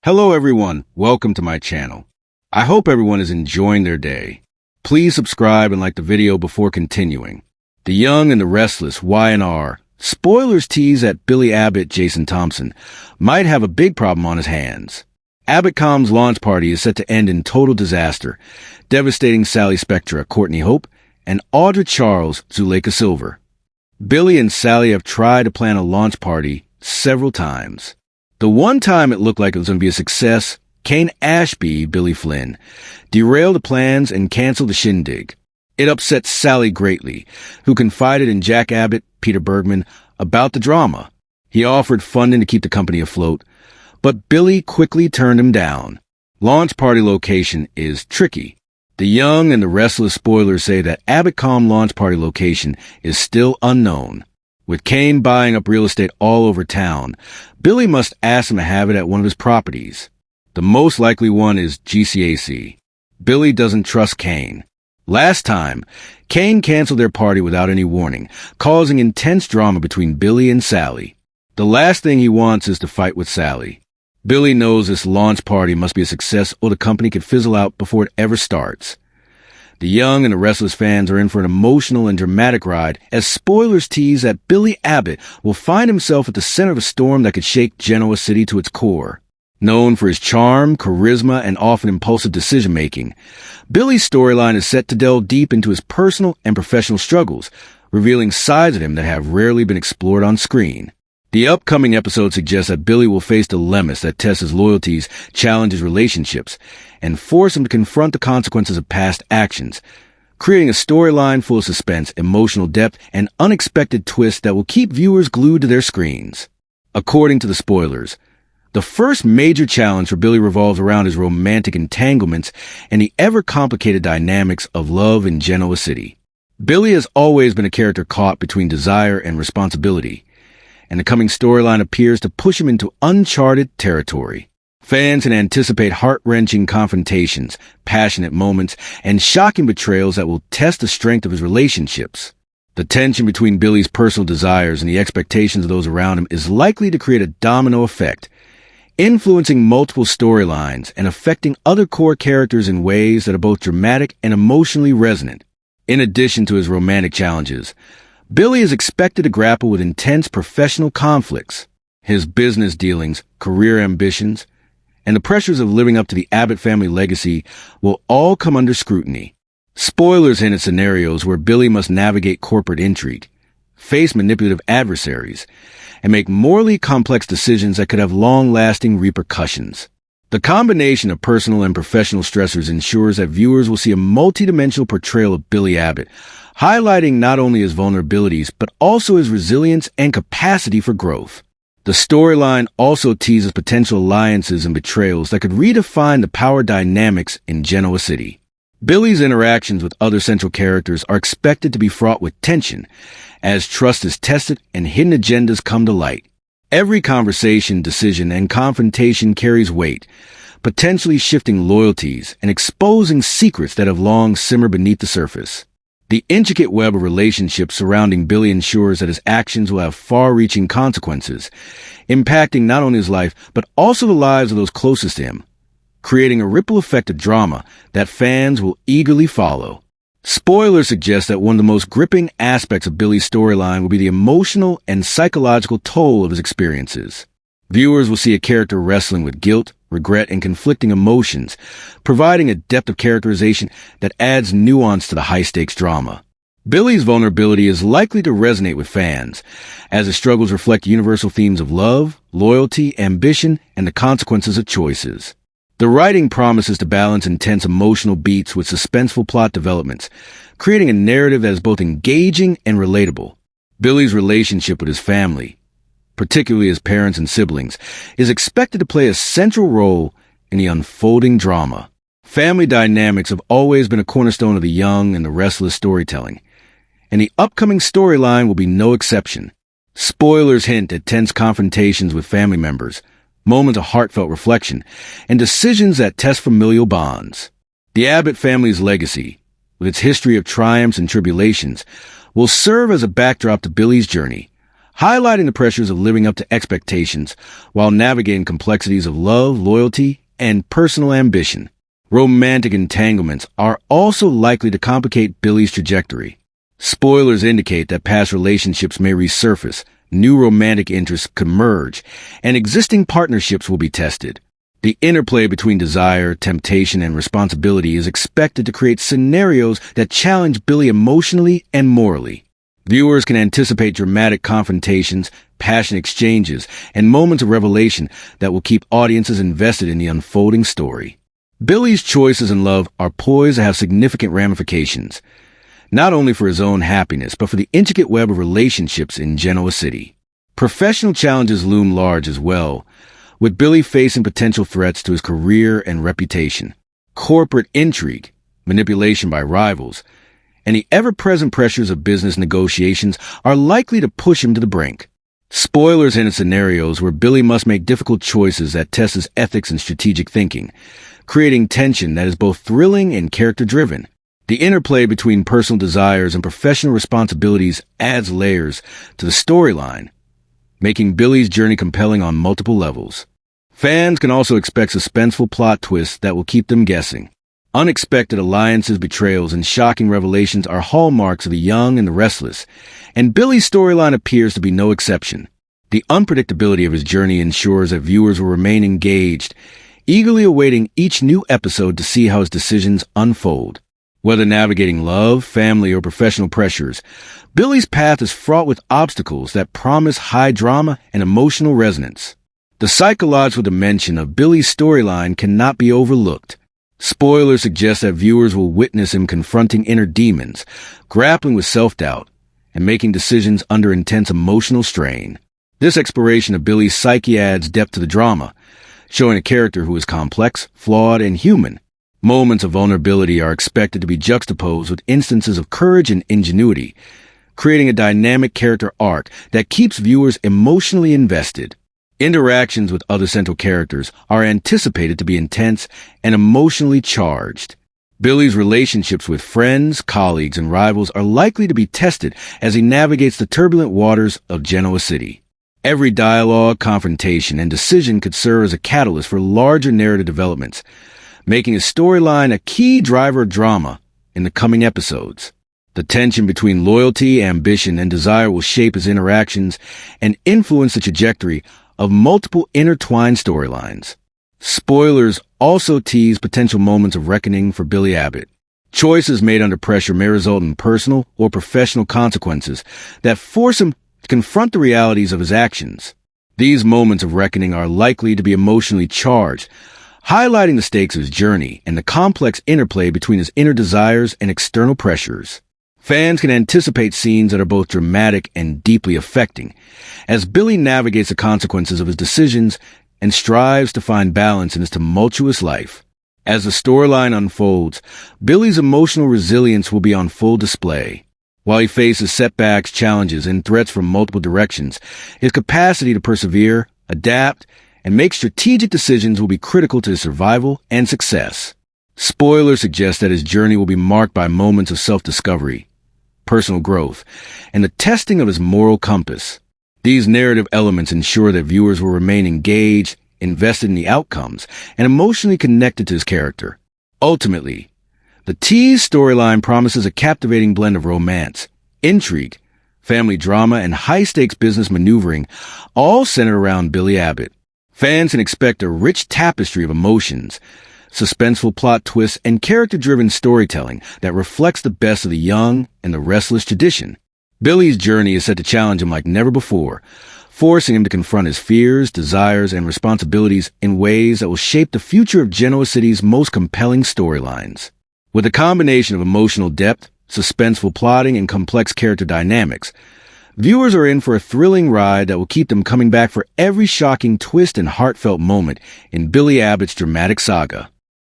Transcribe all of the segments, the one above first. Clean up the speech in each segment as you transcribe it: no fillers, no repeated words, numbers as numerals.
Hello everyone, welcome to my channel. I hope everyone is enjoying their day. Please subscribe and like the video before continuing. The Young and the Restless, Y&R, spoilers tease that Billy Abbott, Jason Thompson, might have a big problem on his hands. Abbott.com's launch party is set to end in total disaster, devastating Sally Spectra, Courtney Hope, and Audra Charles, Zuleika Silver. Billy and Sally have tried to plan a launch party several times. The one time it looked like it was going to be a success, Kane Ashby, Billy Flynn, derailed the plans and canceled the shindig. It upset Sally greatly, who confided in Jack Abbott, Peter Bergman, about the drama. He offered funding to keep the company afloat, but Billy quickly turned him down. Launch party location is tricky. The Young and the Restless spoilers say that Abbott.com launch party location is still unknown. With Kane buying up real estate all over town, Billy must ask him to have it at one of his properties. The most likely one is GCAC. Billy doesn't trust Kane. Last time, Kane canceled their party without any warning, causing intense drama between Billy and Sally. The last thing he wants is to fight with Sally. Billy knows this launch party must be a success or the company could fizzle out before it ever starts. The Young and the Restless fans are in for an emotional and dramatic ride as spoilers tease that Billy Abbott will find himself at the center of a storm that could shake Genoa City to its core. Known for his charm, charisma, and often impulsive decision-making, Billy's storyline is set to delve deep into his personal and professional struggles, revealing sides of him that have rarely been explored on screen. The upcoming episode suggests that Billy will face dilemmas that test his loyalties, challenge his relationships, and force him to confront the consequences of past actions, creating a storyline full of suspense, emotional depth, and unexpected twists that will keep viewers glued to their screens. According to the spoilers, the first major challenge for Billy revolves around his romantic entanglements and the ever-complicated dynamics of love in Genoa City. Billy has always been a character caught between desire and responsibility, and the coming storyline appears to push him into uncharted territory. Fans can anticipate heart-wrenching confrontations, passionate moments, and shocking betrayals that will test the strength of his relationships. The tension between Billy's personal desires and the expectations of those around him is likely to create a domino effect, influencing multiple storylines and affecting other core characters in ways that are both dramatic and emotionally resonant. In addition to his romantic challenges, Billy is expected to grapple with intense professional conflicts. His business dealings, career ambitions, and the pressures of living up to the Abbott family legacy will all come under scrutiny. Spoilers hint at scenarios where Billy must navigate corporate intrigue, face manipulative adversaries, and make morally complex decisions that could have long-lasting repercussions. The combination of personal and professional stressors ensures that viewers will see a multidimensional portrayal of Billy Abbott, highlighting not only his vulnerabilities, but also his resilience and capacity for growth. The storyline also teases potential alliances and betrayals that could redefine the power dynamics in Genoa City. Billy's interactions with other central characters are expected to be fraught with tension, as trust is tested and hidden agendas come to light. Every conversation, decision, and confrontation carries weight, potentially shifting loyalties and exposing secrets that have long simmered beneath the surface. The intricate web of relationships surrounding Billy ensures that his actions will have far-reaching consequences, impacting not only his life, but also the lives of those closest to him, creating a ripple effect of drama that fans will eagerly follow. Spoilers suggest that one of the most gripping aspects of Billy's storyline will be the emotional and psychological toll of his experiences. Viewers will see a character wrestling with guilt, regret, and conflicting emotions, providing a depth of characterization that adds nuance to the high-stakes drama. Billy's vulnerability is likely to resonate with fans, as his struggles reflect universal themes of love, loyalty, ambition, and the consequences of choices. The writing promises to balance intense emotional beats with suspenseful plot developments, creating a narrative that is both engaging and relatable. Billy's relationship with his family, particularly his parents and siblings, is expected to play a central role in the unfolding drama. Family dynamics have always been a cornerstone of the Young and the Restless storytelling, and the upcoming storyline will be no exception. Spoilers hint at tense confrontations with family members, moments of heartfelt reflection, and decisions that test familial bonds. The Abbott family's legacy, with its history of triumphs and tribulations, will serve as a backdrop to Billy's journey, highlighting the pressures of living up to expectations while navigating complexities of love, loyalty, and personal ambition. Romantic entanglements are also likely to complicate Billy's trajectory. Spoilers indicate that past relationships may resurface, new romantic interests could merge, and existing partnerships will be tested. The interplay between desire, temptation, and responsibility is expected to create scenarios that challenge Billy emotionally and morally. Viewers can anticipate dramatic confrontations, passionate exchanges, and moments of revelation that will keep audiences invested in the unfolding story. Billy's choices in love are poised to have significant ramifications, not only for his own happiness, but for the intricate web of relationships in Genoa City. Professional challenges loom large as well, with Billy facing potential threats to his career and reputation. Corporate intrigue, manipulation by rivals, and the ever-present pressures of business negotiations are likely to push him to the brink. Spoilers hint at scenarios where Billy must make difficult choices that test his ethics and strategic thinking, creating tension that is both thrilling and character-driven. The interplay between personal desires and professional responsibilities adds layers to the storyline, making Billy's journey compelling on multiple levels. Fans can also expect suspenseful plot twists that will keep them guessing. Unexpected alliances, betrayals, and shocking revelations are hallmarks of the young and the restless, and Billy's storyline appears to be no exception. The unpredictability of his journey ensures that viewers will remain engaged, eagerly awaiting each new episode to see how his decisions unfold. Whether navigating love, family, or professional pressures, Billy's path is fraught with obstacles that promise high drama and emotional resonance. The psychological dimension of Billy's storyline cannot be overlooked. Spoilers suggest that viewers will witness him confronting inner demons, grappling with self-doubt, and making decisions under intense emotional strain. This exploration of Billy's psyche adds depth to the drama, showing a character who is complex, flawed, and human. Moments of vulnerability are expected to be juxtaposed with instances of courage and ingenuity, creating a dynamic character arc that keeps viewers emotionally invested. Interactions with other central characters are anticipated to be intense and emotionally charged. Billy's relationships with friends, colleagues, and rivals are likely to be tested as he navigates the turbulent waters of Genoa City. Every dialogue, confrontation, and decision could serve as a catalyst for larger narrative developments, making his storyline a key driver of drama in the coming episodes. The tension between loyalty, ambition, and desire will shape his interactions and influence the trajectory of multiple intertwined storylines. Spoilers also tease potential moments of reckoning for Billy Abbott. Choices made under pressure may result in personal or professional consequences that force him to confront the realities of his actions. These moments of reckoning are likely to be emotionally charged, highlighting the stakes of his journey and the complex interplay between his inner desires and external pressures. Fans can anticipate scenes that are both dramatic and deeply affecting, as Billy navigates the consequences of his decisions and strives to find balance in his tumultuous life. As the storyline unfolds, Billy's emotional resilience will be on full display. While he faces setbacks, challenges, and threats from multiple directions, his capacity to persevere, adapt, and make strategic decisions will be critical to his survival and success. Spoilers suggest that his journey will be marked by moments of self-discovery, personal growth, and the testing of his moral compass. These narrative elements ensure that viewers will remain engaged, invested in the outcomes, and emotionally connected to his character. Ultimately, the tease storyline promises a captivating blend of romance, intrigue, family drama, and high-stakes business maneuvering, all centered around Billy Abbott. Fans can expect a rich tapestry of emotions, suspenseful plot twists, and character-driven storytelling that reflects the best of the young and the restless tradition. Billy's journey is set to challenge him like never before, forcing him to confront his fears, desires, and responsibilities in ways that will shape the future of Genoa City's most compelling storylines. With a combination of emotional depth, suspenseful plotting, and complex character dynamics, viewers are in for a thrilling ride that will keep them coming back for every shocking twist and heartfelt moment in Billy Abbott's dramatic saga.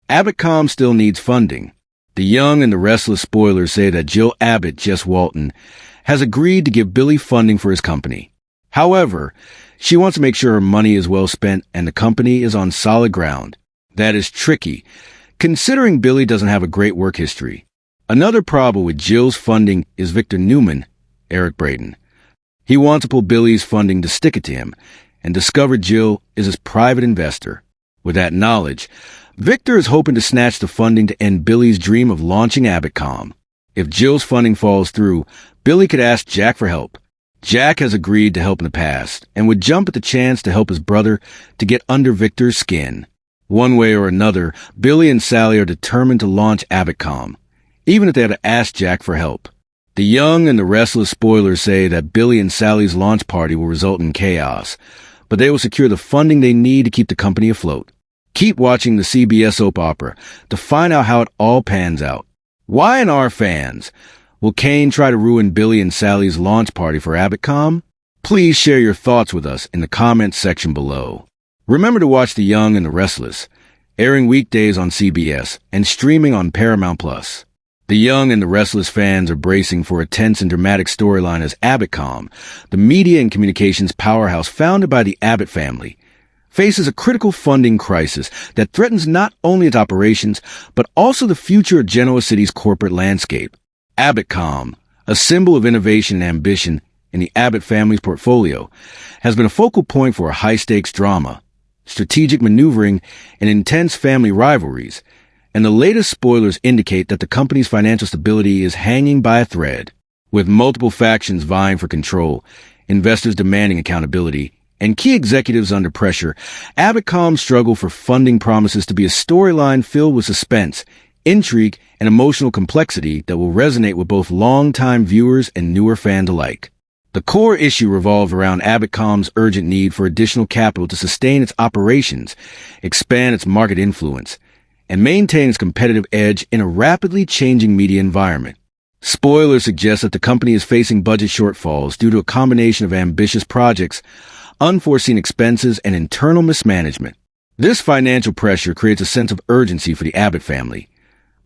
Abbott.com still needs funding. The young and the restless spoilers say that Jill Abbott, Jess Walton, has agreed to give Billy funding for his company. However, she wants to make sure her money is well spent and the company is on solid ground. That is tricky, considering Billy doesn't have a great work history. Another problem with Jill's funding is Victor Newman, Eric Braeden. He wants to pull Billy's funding to stick it to him, and discovered Jill is his private investor. With that knowledge, Victor is hoping to snatch the funding to end Billy's dream of launching Abitcom. If Jill's funding falls through, Billy could ask Jack for help. Jack has agreed to help in the past, and would jump at the chance to help his brother to get under Victor's skin. One way or another, Billy and Sally are determined to launch Abitcom, even if they had to ask Jack for help. The Young and the Restless spoilers say that Billy and Sally's launch party will result in chaos, but they will secure the funding they need to keep the company afloat. Keep watching the CBS soap opera to find out how it all pans out. Y&R fans, will Kane try to ruin Billy and Sally's launch party for Abitcom? Please share your thoughts with us in the comments section below. Remember to watch The Young and the Restless, airing weekdays on CBS and streaming on Paramount+. The Young and the Restless fans are bracing for a tense and dramatic storyline as Abitcom, the media and communications powerhouse founded by the Abbott family, faces a critical funding crisis that threatens not only its operations, but also the future of Genoa City's corporate landscape. Abitcom, a symbol of innovation and ambition in the Abbott family's portfolio, has been a focal point for high-stakes drama, strategic maneuvering, and intense family rivalries, and the latest spoilers indicate that the company's financial stability is hanging by a thread. With multiple factions vying for control, investors demanding accountability, and key executives under pressure, Abitcom's struggle for funding promises to be a storyline filled with suspense, intrigue, and emotional complexity that will resonate with both longtime viewers and newer fans alike. The core issue revolves around Abitcom's urgent need for additional capital to sustain its operations, expand its market influence, and maintain its competitive edge in a rapidly changing media environment. Spoilers suggest that the company is facing budget shortfalls due to a combination of ambitious projects, unforeseen expenses, and internal mismanagement. This financial pressure creates a sense of urgency for the Abbott family,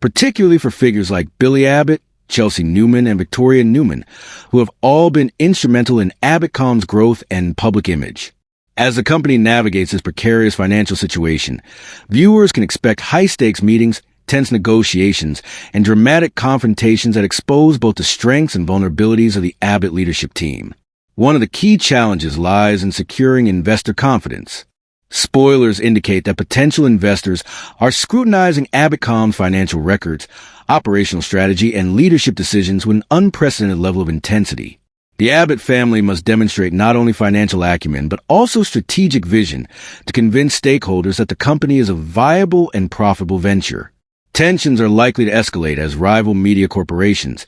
particularly for figures like Billy Abbott, Chelsea Newman, and Victoria Newman, who have all been instrumental in Abitcom's growth and public image. As the company navigates this precarious financial situation, viewers can expect high-stakes meetings, tense negotiations, and dramatic confrontations that expose both the strengths and vulnerabilities of the Abbott leadership team. One of the key challenges lies in securing investor confidence. Spoilers indicate that potential investors are scrutinizing Abitcom's financial records, operational strategy, and leadership decisions with an unprecedented level of intensity. The Abbott family must demonstrate not only financial acumen, but also strategic vision to convince stakeholders that the company is a viable and profitable venture. Tensions are likely to escalate as rival media corporations,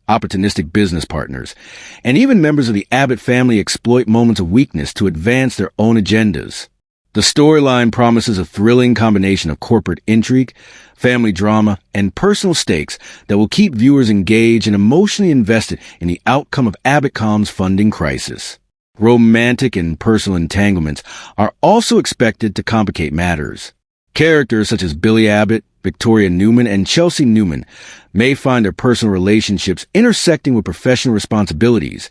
opportunistic business partners, and even members of the Abbott family exploit moments of weakness to advance their own agendas. The storyline promises a thrilling combination of corporate intrigue, family drama, and personal stakes that will keep viewers engaged and emotionally invested in the outcome of Abitcom's funding crisis. Romantic and personal entanglements are also expected to complicate matters. Characters such as Billy Abbott, Victoria Newman, and Chelsea Newman may find their personal relationships intersecting with professional responsibilities,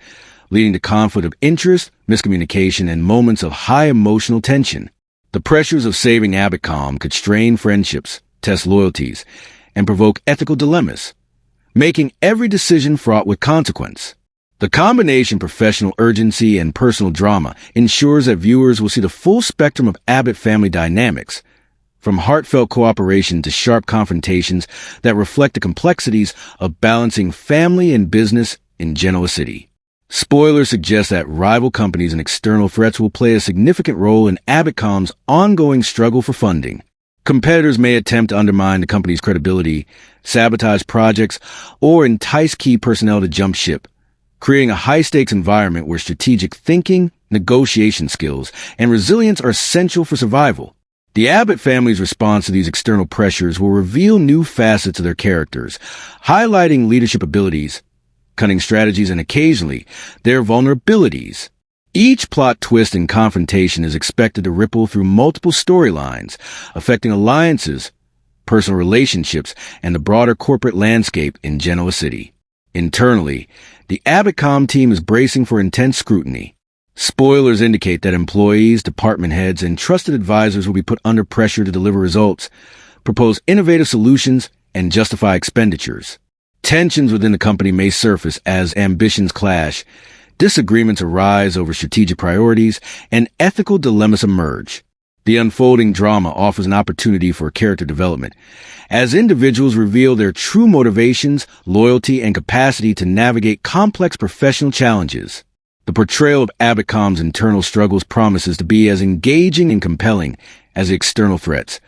leading to conflict of interest, miscommunication, and moments of high emotional tension. The pressures of saving Abitcom could strain friendships, test loyalties, and provoke ethical dilemmas, making every decision fraught with consequence. The combination of professional urgency and personal drama ensures that viewers will see the full spectrum of Abbott family dynamics, from heartfelt cooperation to sharp confrontations that reflect the complexities of balancing family and business in Genoa City. Spoilers suggest that rival companies and external threats will play a significant role in Abitcom's ongoing struggle for funding. Competitors may attempt to undermine the company's credibility, sabotage projects, or entice key personnel to jump ship, creating a high-stakes environment where strategic thinking, negotiation skills, and resilience are essential for survival. The Abbott family's response to these external pressures will reveal new facets of their characters, highlighting leadership abilities, cunning strategies, and occasionally their vulnerabilities. Each plot twist and confrontation is expected to ripple through multiple storylines, affecting alliances, personal relationships, and the broader corporate landscape in Genoa City. Internally, the Abitcom team is bracing for intense scrutiny. Spoilers indicate that employees, department heads, and trusted advisors will be put under pressure to deliver results, propose innovative solutions, and justify expenditures. Tensions within the company may surface as ambitions clash, Disagreements arise over strategic priorities, and ethical dilemmas emerge. The unfolding drama offers an opportunity for character development, as individuals reveal their true motivations, loyalty, and capacity to navigate complex professional challenges. The portrayal of Abbotcom's internal struggles promises to be as engaging and compelling as the external threats,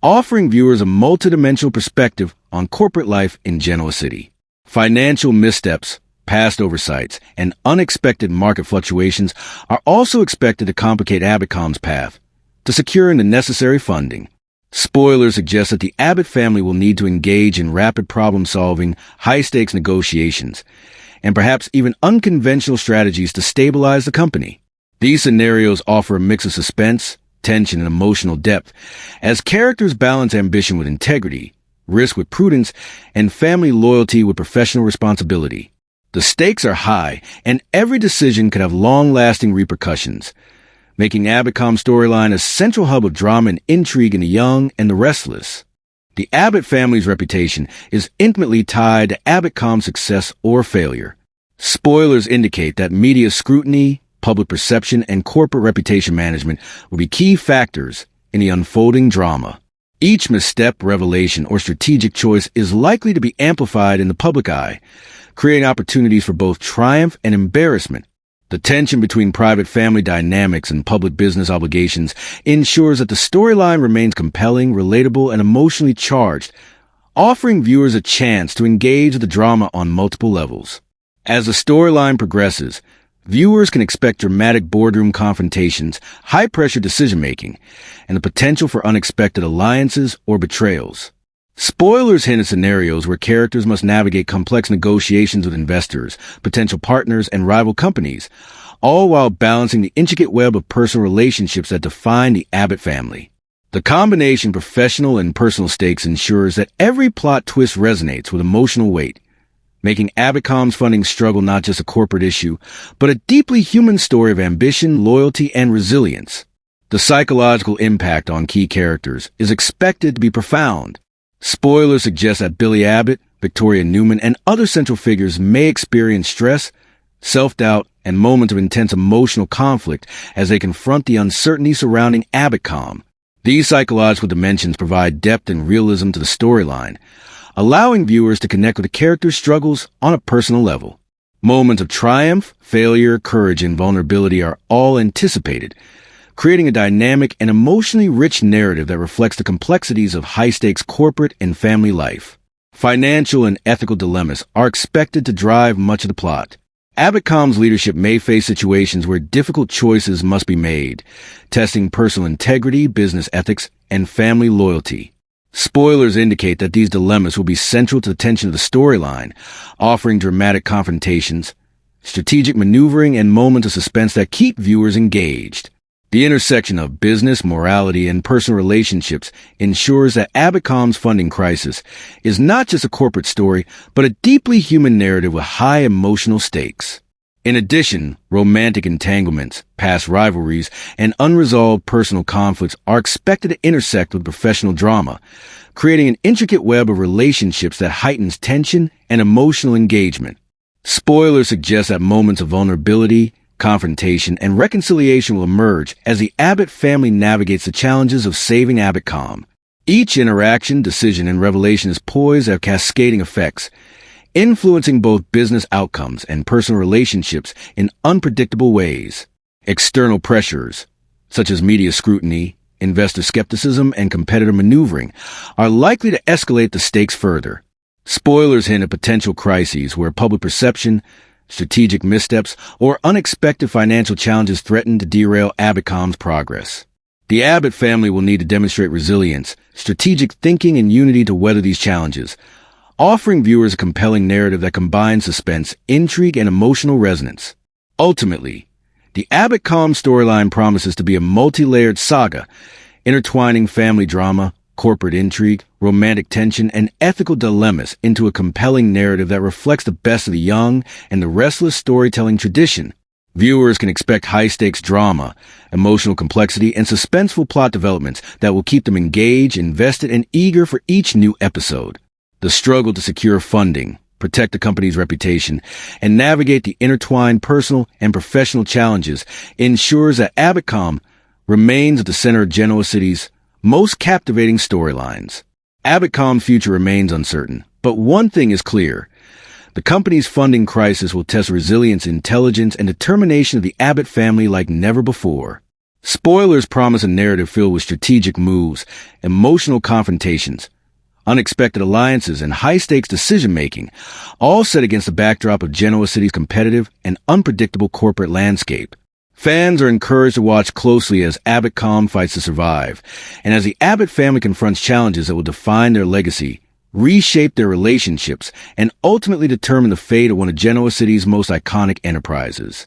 offering viewers a multidimensional perspective on corporate life in Genoa City. Financial missteps, past oversights, and unexpected market fluctuations are also expected to complicate Abbotcom's path to securing the necessary funding. Spoilers suggest that the Abbott family will need to engage in rapid problem-solving, high-stakes negotiations, and perhaps even unconventional strategies to stabilize the company. These scenarios offer a mix of suspense, tension, and emotional depth, as characters balance ambition with integrity, risk with prudence, and family loyalty with professional responsibility. The stakes are high, and every decision could have long-lasting repercussions, making Abbotcom's storyline a central hub of drama and intrigue in the young and the restless. The Abbott family's reputation is intimately tied to Abbotcom's success or failure. Spoilers indicate that media scrutiny, public perception, and corporate reputation management will be key factors in the unfolding drama. Each misstep, revelation, or strategic choice is likely to be amplified in the public eye, creating opportunities for both triumph and embarrassment. The tension between private family dynamics and public business obligations ensures that the storyline remains compelling, relatable, and emotionally charged, offering viewers a chance to engage the drama on multiple levels. As the storyline progresses, viewers can expect dramatic boardroom confrontations, high-pressure decision-making, and the potential for unexpected alliances or betrayals. Spoilers hint at scenarios where characters must navigate complex negotiations with investors, potential partners, and rival companies, all while balancing the intricate web of personal relationships that define the Abbott family. The combination of professional and personal stakes ensures that every plot twist resonates with emotional weight, making Abbotcom's funding struggle not just a corporate issue, but a deeply human story of ambition, loyalty, and resilience. The psychological impact on key characters is expected to be profound. Spoilers suggest that Billy Abbott, Victoria Newman, and other central figures may experience stress, self-doubt, and moments of intense emotional conflict as they confront the uncertainty surrounding Abbotcom. These psychological dimensions provide depth and realism to the storyline, allowing viewers to connect with the characters' struggles on a personal level. Moments of triumph, failure, courage, and vulnerability are all anticipated, creating a dynamic and emotionally rich narrative that reflects the complexities of high-stakes corporate and family life. Financial and ethical dilemmas are expected to drive much of the plot. Abbotcom's leadership may face situations where difficult choices must be made, testing personal integrity, business ethics, and family loyalty. Spoilers indicate that these dilemmas will be central to the tension of the storyline, offering dramatic confrontations, strategic maneuvering, and moments of suspense that keep viewers engaged. The intersection of business, morality, and personal relationships ensures that Abbotcom's funding crisis is not just a corporate story, but a deeply human narrative with high emotional stakes. In addition, romantic entanglements, past rivalries, and unresolved personal conflicts are expected to intersect with professional drama, creating an intricate web of relationships that heightens tension and emotional engagement. Spoilers suggest that moments of vulnerability, confrontation, and reconciliation will emerge as the Abbott family navigates the challenges of saving Abbotcom. Each interaction, decision, and revelation is poised to have cascading effects, influencing both business outcomes and personal relationships in unpredictable ways. External pressures, such as media scrutiny, investor skepticism, and competitor maneuvering, are likely to escalate the stakes further. Spoilers hint at potential crises where public perception, strategic missteps, or unexpected financial challenges threaten to derail Abbotcom's progress. The Abbott family will need to demonstrate resilience, strategic thinking, and unity to weather these challenges, offering viewers a compelling narrative that combines suspense, intrigue, and emotional resonance. Ultimately, the Abbotcom storyline promises to be a multi-layered saga, intertwining family drama, corporate intrigue, romantic tension, and ethical dilemmas into a compelling narrative that reflects the best of the young and the restless storytelling tradition. Viewers can expect high-stakes drama, emotional complexity, and suspenseful plot developments that will keep them engaged, invested, and eager for each new episode. The struggle to secure funding, protect the company's reputation, and navigate the intertwined personal and professional challenges ensures that Abbott remains at the center of Genoa City's most captivating storylines. Abbott's future remains uncertain, but one thing is clear. The company's funding crisis will test resilience, intelligence, and determination of the Abbott family like never before. Spoilers promise a narrative filled with strategic moves, emotional confrontations, unexpected alliances, and high-stakes decision-making, all set against the backdrop of Genoa City's competitive and unpredictable corporate landscape. Fans are encouraged to watch closely as Abbott fights to survive, and as the Abbott family confronts challenges that will define their legacy, reshape their relationships, and ultimately determine the fate of one of Genoa City's most iconic enterprises.